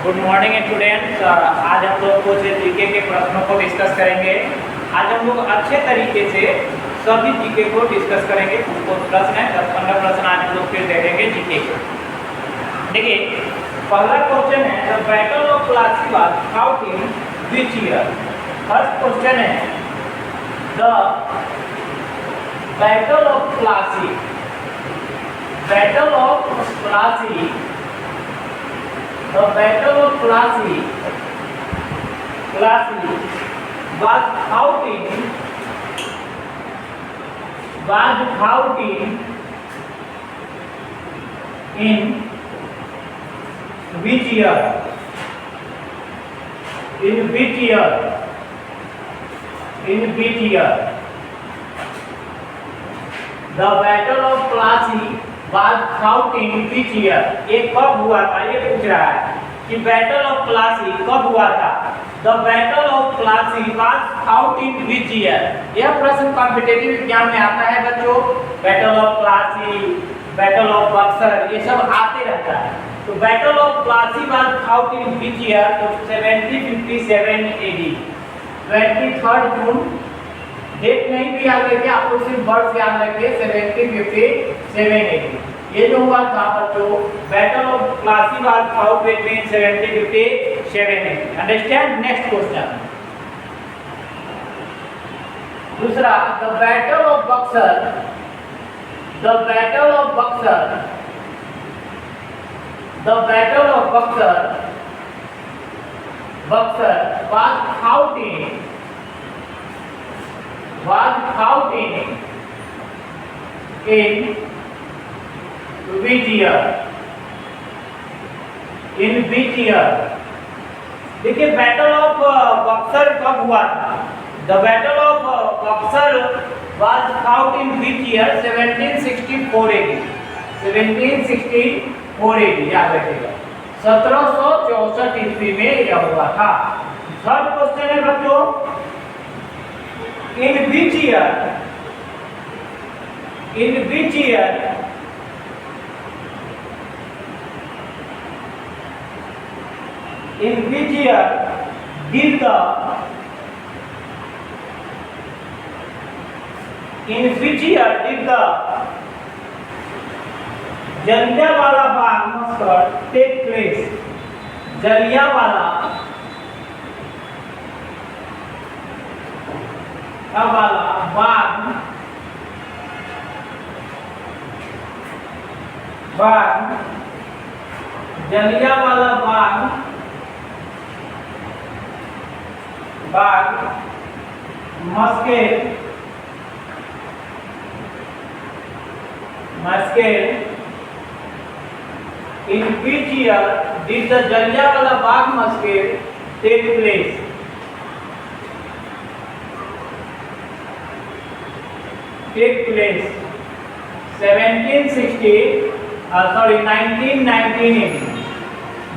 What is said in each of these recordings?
Good morning students. आज हम लोग कुछ जीके के प्रश्नों को डिस्कस करेंगे। आज हम लोग अच्छे तरीके से सभी जीके को डिस्कस करेंगे। कुछ प्रश्न है, 10-15 प्रश्न आज हम लोग फिर देखेंगे जीके के। देखिए, पहला क्वेश्चन है the battle of Plassey was fought in which year. First question है the battle of Plassey The Battle of Plassey was fought in which year? In which year? The Battle of Plassey was fought in which year? ये कब हुआ था, ये पूछ रहा है कि बैटल ऑफ प्लासी कब हुआ था। The battle of Plassey was fought in which year? यह प्रश्न कॉम्पिटिटिव एग्जाम में आता है बच्चों। Battle of Plassey, battle of Buxar, ये सब आते रहता है। तो battle of Plassey was fought in which year? तो 1757 AD, 23 जून। डेट नहीं भी याद रखिए, आप लोग सिर्फ वर्ष याद रखिए 1757 AD। ये जो हुआ था बच्चों, battle of Plassey was fought between 1757 AD। Understand. Next question दूसरा, the battle of Buxar was fought in which year? देखिए, बैटल ऑफ बक्सर कब हुआ था। The battle of Buxar was fought in which year? 1764 AD। 1764 AD याद रखिएगा। 1764 ईस्वी में यह हुआ था। थर्ड क्वेश्चन है बच्चों, In which year did the Jallianwala Bagh मसकर take place? Jallianwala Jallianwala Bagh मस्केल in which year did the Jallianwala Bagh मस्केल take place? Take place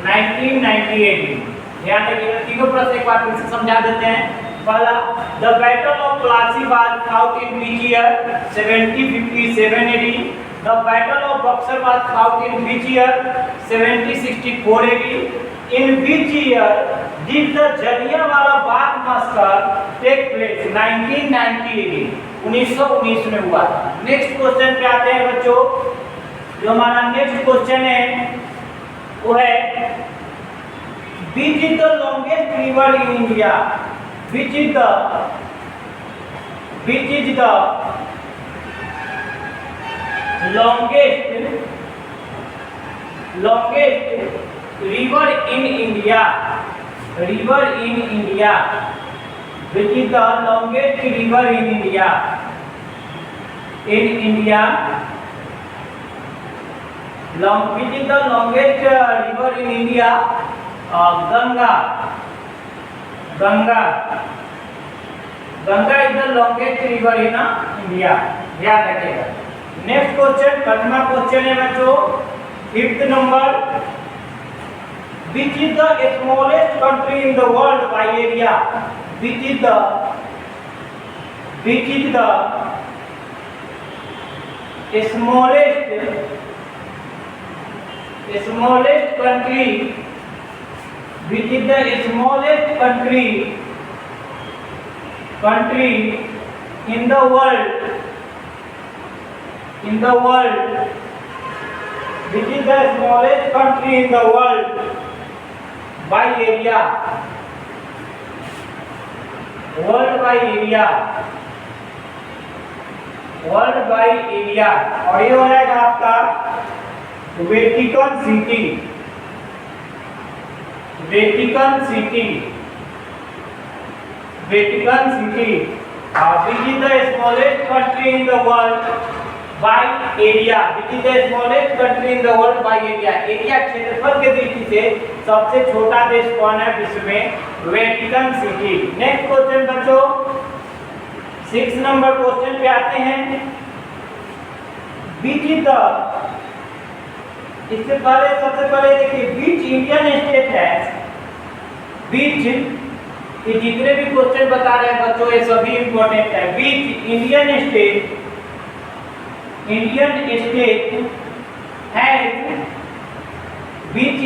1998। ध्यान रखिएगा, तीनों प्रश्न एक बार फिर से समझा देते हैं। पहला, the battle of Plassey was fought in which year? 1757 AD। The battle of Buxar was fought in which year? 1764 AD। In which year did the Jallianwala Bagh massacre take place? 1990 AD, 1919 में हुआ था। नेक्स्ट क्वेश्चन पे आते हैं बच्चों। जो हमारा नेक्स्ट क्वेश्चन है वो है Which is the longest river in India? Which is the longest river in India? Which is the longest river in India? Which is the longest river in India? Ganga is the longest river in India। ध्यान रखिएगा। Next question, पांचवा question है बच्चों, 5th number. Which is the smallest country in the world by area? Which is the smallest country which is the smallest country in the world, which is the smallest country in the world by area, world by area, और ये हो जाएगा आपका Vatican city, which is the smallest country in the world by area, area क्षेत्रफल के दृष्टि से सबसे छोटा देश कौन है विश्व में? Vatican city. नेक्स्ट क्वेश्चन बच्चों 6 नंबर क्वेश्चन पे आते हैं। बीच द, इससे पहले सबसे पहले देखिए बीच इंडियन स्टेट है, बीच, ये जितने भी क्वेश्चन बता रहे हैं बच्चों ये सभी इंपॉर्टेंट है। Which Indian state has, which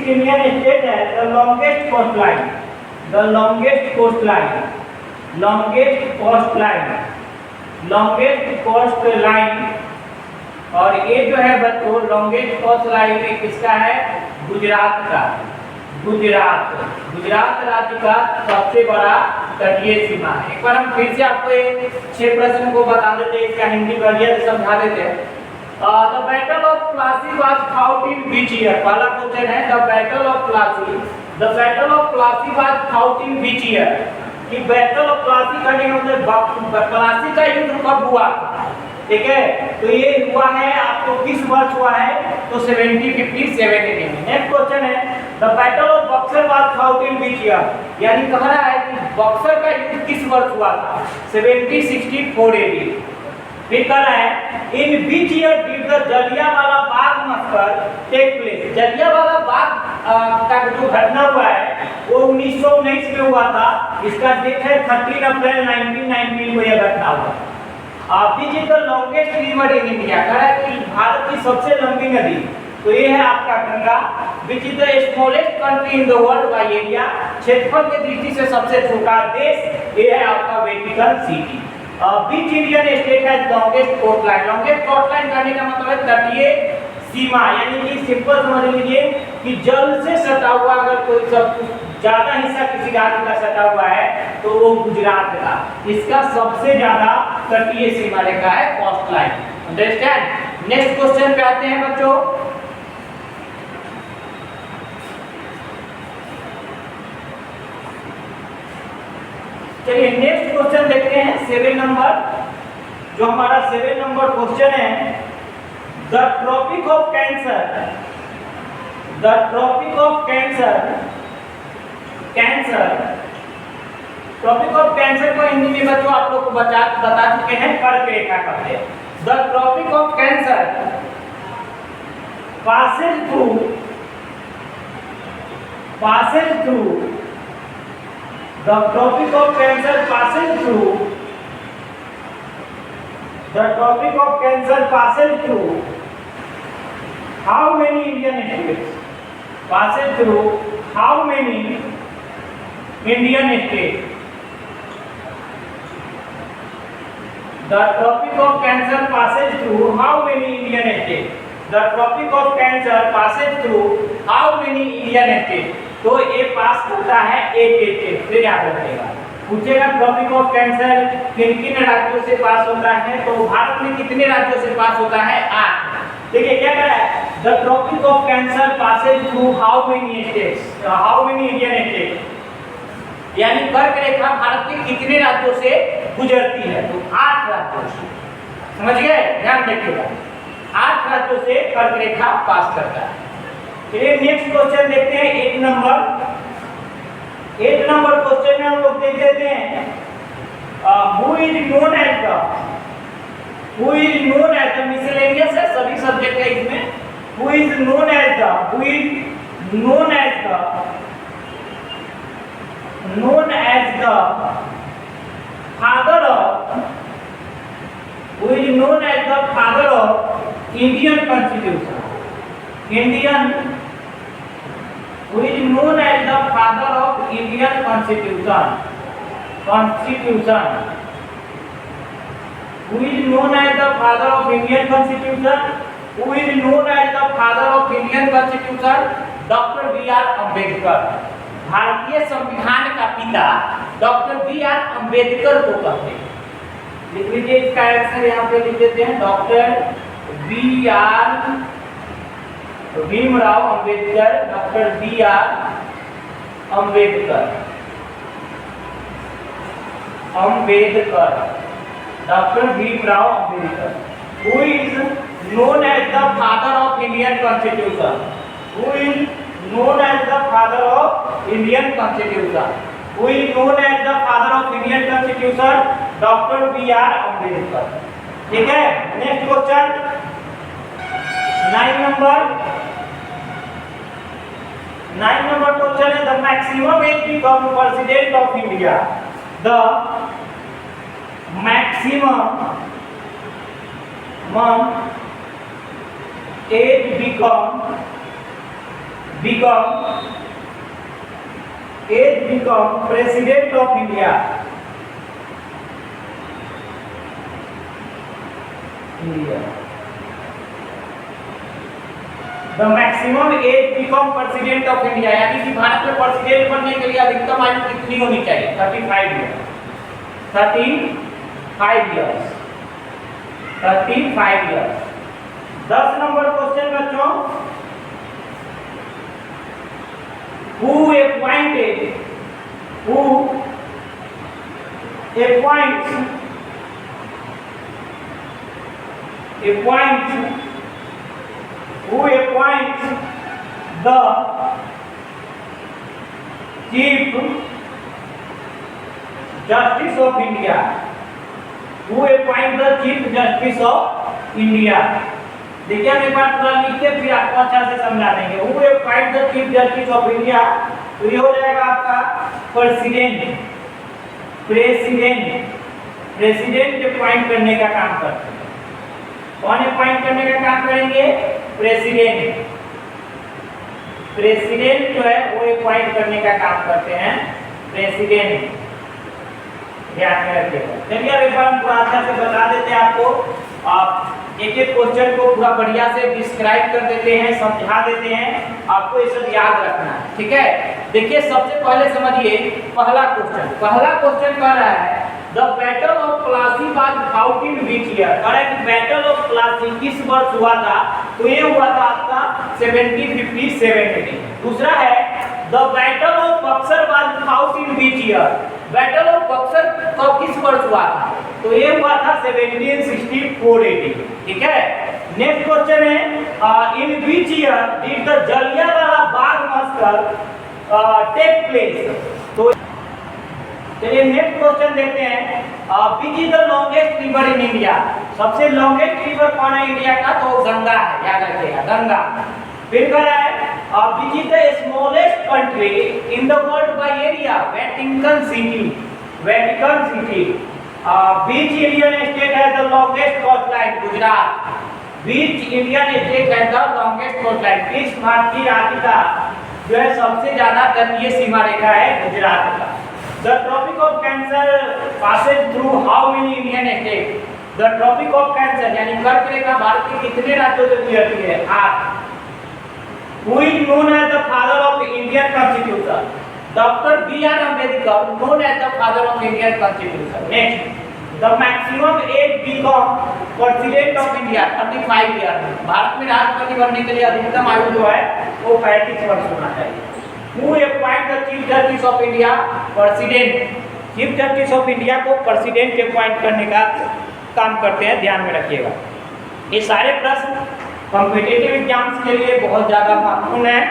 Indian state has the longest coast line, और ये जो है बच्चों लॉन्गेस्ट कोस्ट लाइन किसका है? गुजरात का। गुजरात राज्य का सबसे बड़ा तटीय सीमा है। एक बार हम फिर से आपको ये 6 प्रश्न को बता देते हैं, इसका हिंदी वर्जन समझा देते हैं। The battle of Plassey was fought in which year? पहला क्वेश्चन है the battle of Plassey was fought in which year? कि बैटल ऑफ प्लासी का मतलब प्लासी का युद्ध कब हुआ? ठीक है, तो ये हुआ है आपको किस वर्ष हुआ है? तो 1757 में। नेक्स्ट क्वेश्चन है the battle of Buxar was fought in which year? यानी कह रहा है कि बक्सर का युद्ध किस वर्ष हुआ था? 1764 AD। फिर कह रहा है in which year did the Jallianwala Bagh massacre take place? Jallianwala Bagh का जो घटना हुआ है वो 1919 में हुआ था। इसका डेट है 13 अप्रैल 1919 को यह घटना हुआ। Which is the longest river in India? कह रहा है कि भारत की सबसे लंबी नदी, तो ये है आपका Ganga. Which is the smallest country in the world by area? क्षेत्रफल के दृष्टि से सबसे छोटा देश ये है आपका Vatican city. Which Indian state has longest coastline? longest coastline करने का मतलब है तटीय सीमा, यानी कि सिंपल समझ लीजिए कि जल से सटा हुआ अगर कोई सब ज्यादा हिस्सा किसी राज्य का सटा हुआ है तो वो गुजरात का, इसका सबसे ज्यादा तटीय सीमा रेखा है coast line. Understand? Next question पे आते हैं बच्चों। चलिए नेक्स्ट क्वेश्चन देखते हैं 7 नंबर। जो हमारा 7 नंबर क्वेश्चन है द ट्रॉपिक ऑफ कैंसर को हिंदी में बच्चों आप लोग को बता चुके हैं, कर्क रेखा कहते हैं। The Tropic of Cancer passes through the tropic of cancer passes through how many Indian states? Passes through how many Indian states? The tropic of cancer passes through how many Indian states? The tropic of cancer passes through how many Indian states? तो ये पास करता है एक state. फिर याद रखिएगा, पूछेगा tropic of cancer किन किन राज्यों से पास होता है, तो भारत में कितने राज्यों से पास होता है? 8। देखिए क्या कह रहा है, the Tropic of Cancer passes through how many states, how many Indian states, यानी कर्क रेखा भारत के कितने राज्यों से गुजरती है? तो 8 राज्यों से। समझ गए? ध्यान रखिएगा, 8 राज्यों से कर्क रेखा पास करता है। चलिए नेक्स्ट क्वेश्चन देखते हैं 8 नंबर। 8 नंबर क्वेश्चन में हम लोग देख लेते हैं who is known as the miscellaneous है, सभी सब्जेक्ट है इसमें। Who is known as the father of Indian Constitution. Indian, who is known as the father of Indian Constitution. Constitution. Who is known as the father of Indian Constitution? Who is known as the father of Indian Constitution? Doctor B R Ambedkar. भारतीय संविधान का पिता doctor B R Ambedkar को कहते हैं। लिख लीजिए, इसका आंसर यहाँ पे लिख देते हैं, doctor B R Bhimrao Ambedkar. Doctor B R Ambedkar, doctor Bhimrao Ambedkar. Who is known as the father of Indian Constitution? Who is known as the father of Indian Constitution? Who is known as the father of Indian Constitution? Doctor B R Ambedkar. ठीक है, next question 9 number question है, the maximum age become president of India. द मैक्सिमम age become president of India. The maximum age become president of India, यानी कि भारत में president बनने के लिए अधिकतम आयु कितनी होनी चाहिए? 35 year. 35 years. 35 years. 10 number question बच्चों, who appoints the Chief Justice of India? Who appoints the Chief Justice of India? देखिए, हम एक बार पूरा लिख के फिर आपको अच्छा से समझा देंगे। Who appoints the Chief Justice of India? तो ये हो जाएगा आपका प्रेसिडेंट। प्रेसिडेंट अपॉइंट करने का काम करते हैं। कौन अपॉइंट करने का काम करेंगे? प्रेसिडेंट। प्रेसिडेंट जो है वो अपॉइंट करने का काम करते हैं, प्रेसिडेंट। ध्यान में रखिएगा। चलिए अब एक बार हम पूरा अच्छा से बता देते हैं आपको। आप एक एक क्वेश्चन को पूरा बढ़िया से डिस्क्राइब कर देते हैं, समझा देते हैं, आपको ये सब याद रखना है। ठीक है, देखिए सबसे पहले समझिए पहला क्वेश्चन कह रहा है the battle of Plassey was fought in which year. Correct, battle of Plassey किस वर्ष हुआ था? तो ये हुआ था आपका 1757 में। दूसरा है the battle of Buxar was fought in which year. Battle of Buxar कब किस वर्ष हुआ था? तो ये हुआ था 1764 AD। ठीक है, नेक्स्ट क्वेश्चन है in which year did the Jallianwala Bagh massacre take place. तो चलिए नेक्स्ट क्वेश्चन देखते हैं, which is the longest river in India. सबसे लॉन्गेस्ट रिवर कौन है इंडिया का? तो गंगा है, याद रखिएगा, गंगा। फिर कह रहा है which is the smallest country in the world by area? Vatican city. Which Indian state has the longest coastline? Gujarat. Which Indian state has the longest coastline? किस भारत की राज्य का जो है सबसे ज्यादा तटीय सीमा रेखा है? गुजरात का। The Tropic of Cancer passes through how many Indian states? The Tropic of Cancer यानी कर्क रेखा भारत के कितने राज्यों से गुजरती है? 8। Who is known as the father of the Indian Constitution? Dr. B.R. Ambedkar, known as the father of Indian Constitution. Next, the maximum age become president of India 35 years. Bharat में राष्ट्रपति बनने के लिए अधिकतम आयु जो है वो 35 वर्ष होना चाहिए। Who appoint the Chief Justice of India? President. Chief Justice of India को प्रेसिडेंट अपॉइंट करने का काम करते हैं, ध्यान में रखिएगा। ये सारे प्रश्न कॉम्पिटिटिव एग्जाम्स के लिए बहुत ज़्यादा महत्वपूर्ण है।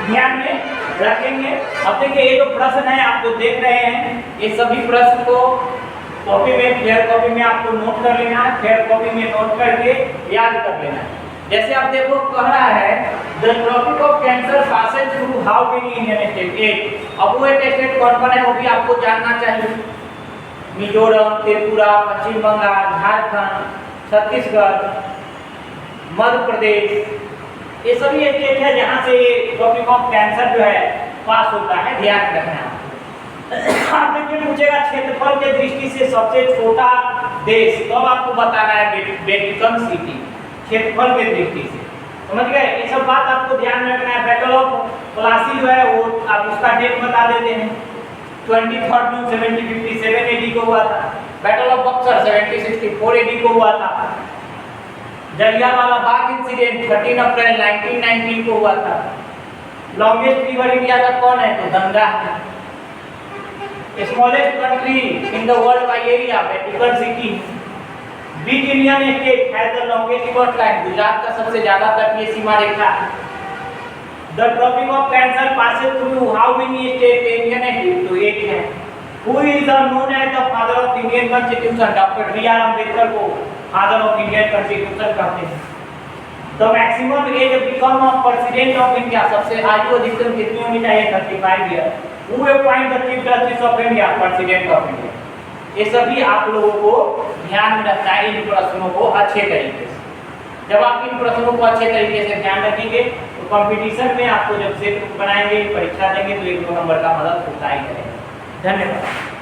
ध्यान में रखेंगे। अब देखिए ये जो प्रश्न है आप जो देख रहे हैं, ये सभी प्रश्न को कॉपी में, फेयर कॉपी में आपको नोट कर लेना है, फेयर कॉपी में नोट करके याद कर लेना है। जैसे आप देखो कह रहा है the Tropic of Cancer passes through how many Indian state? 8। अब वो एक स्टेट कौन कौन है वो भी आपको जानना चाहिए। मिजोरम, त्रिपुरा, पश्चिम बंगाल, झारखंड, छत्तीसगढ़, मध्य प्रदेश, ये सभी स्टेट है जहाँ से टॉपिक ऑफ कैंसर जो है पास होता है, ध्यान रखना। आप देखिए पूछेगा क्षेत्रफल के दृष्टि से सबसे छोटा देश, तो अब आपको बताना है वेटिकन सिटी, क्षेत्रफल के दृष्टि से, समझ गए। ये सब बात आपको ध्यान में रखना है। बैटल ऑफ प्लासी जो है वो आप उसका डेट बता देते हैं, 23 जून 1757 एडी को हुआ था। बैटल ऑफ बक्सर 1764 एडी को हुआ था। जलियांवाला बाग इंसिडेंट 13 अप्रैल 1919 को हुआ था। लॉन्गेस्ट रिवर इंडिया का कौन है, तो गंगा है। Smallest country in the world by area, Vatican City. Which Indian state has the longest coast line, Gujarat का सबसे ज्यादा तटीय सीमा रेखा है। The topic of Cancer passes through how many state Indian state, तो एक है। Who is known as the father of Indian Constitution, doctor B R. Ambedkar को फादर ऑफ इंडियन कॉन्स्टिट्यूशन कहते हैं। The maximum age become of president of India, सबसे आयु अधिकतम कितनी होनी चाहिए, 35 year. Who appoint the Chief Justice of India, President of India. ये सभी आप लोगों को ध्यान में रखना है, इन प्रश्नों को अच्छे तरीके से। जब आप इन प्रश्नों को अच्छे तरीके से ध्यान रखेंगे तो कंपटीशन में आपको जब सेट बनाएंगे, परीक्षा देंगे, तो 1-2 नंबर का मदद होता ही रहेगा। धन्यवाद।